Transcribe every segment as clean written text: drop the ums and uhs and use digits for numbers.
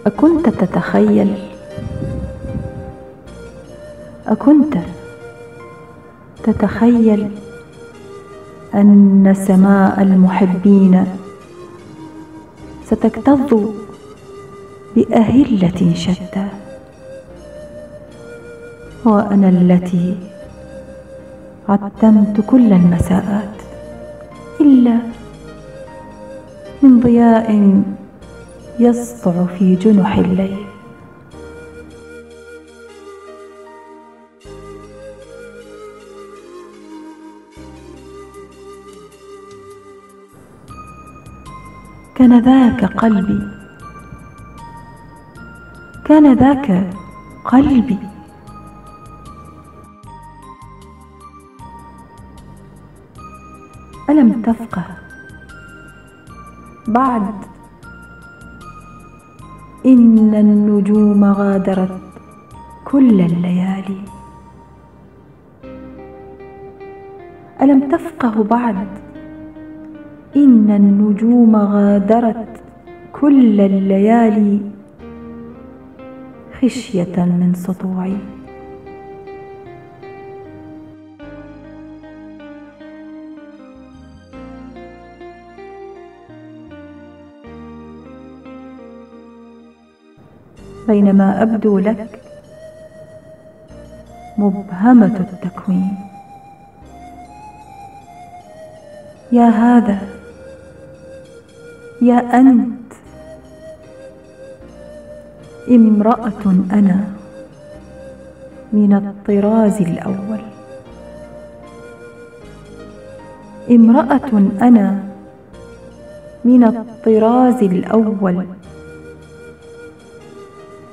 أكنت تتخيل أن سماء المحبين ستكتظ بأهلة شتى، وأنا التي عتمت كل المساءات إلا من ضياء يسطع في جنح الليل. كان ذاك قلبي ألم تفقه بعد إن النجوم غادرت كل الليالي؟ ألم تفقه بعد إن النجوم غادرت كل الليالي خشية من سطوعي؟ بينما أبدو لك مبهمة التكوين، يا هذا يا أنت امرأة أنا من الطراز الأول، امرأة أنا من الطراز الأول،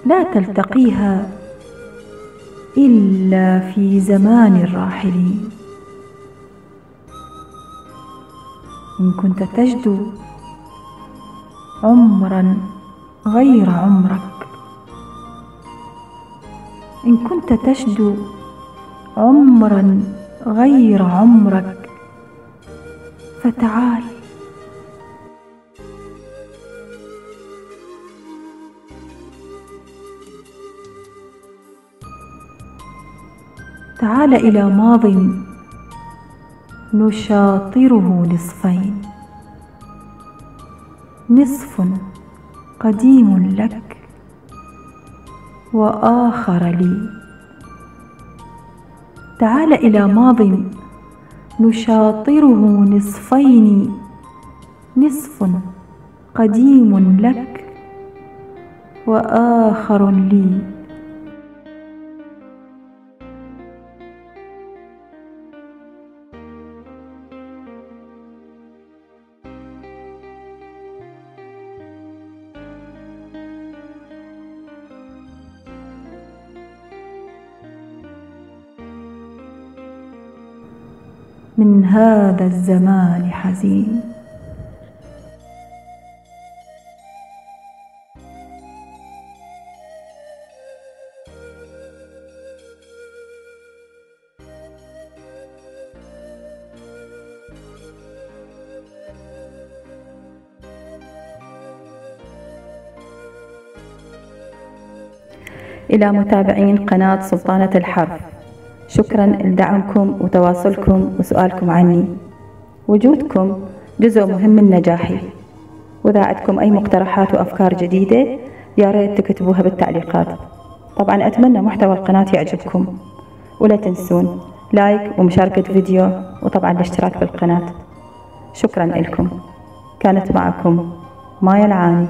لا تلتقيها إلا في زمان الراحلين. إن كنت تجدو عمرا غير عمرك، إن كنت تجدو عمرا غير عمرك، فتعال تعال إلى ماض نشاطره نصفين، نصف قديم لك وآخر لي. تعال إلى ماض نشاطره نصفين، نصف قديم لك وآخر لي. من هذا الزمان حزين. إلى متابعين قناة سلطانة الحرف، شكرا لدعمكم وتواصلكم وسؤالكم عني. وجودكم جزء مهم من نجاحي، وإذا عندكم أي مقترحات وأفكار جديدة يا ريت تكتبوها بالتعليقات. طبعا أتمنى محتوى القناة يعجبكم، ولا تنسون لايك ومشاركة فيديو، وطبعا الاشتراك بالقناة. شكرا لكم. كانت معكم مايا العاني.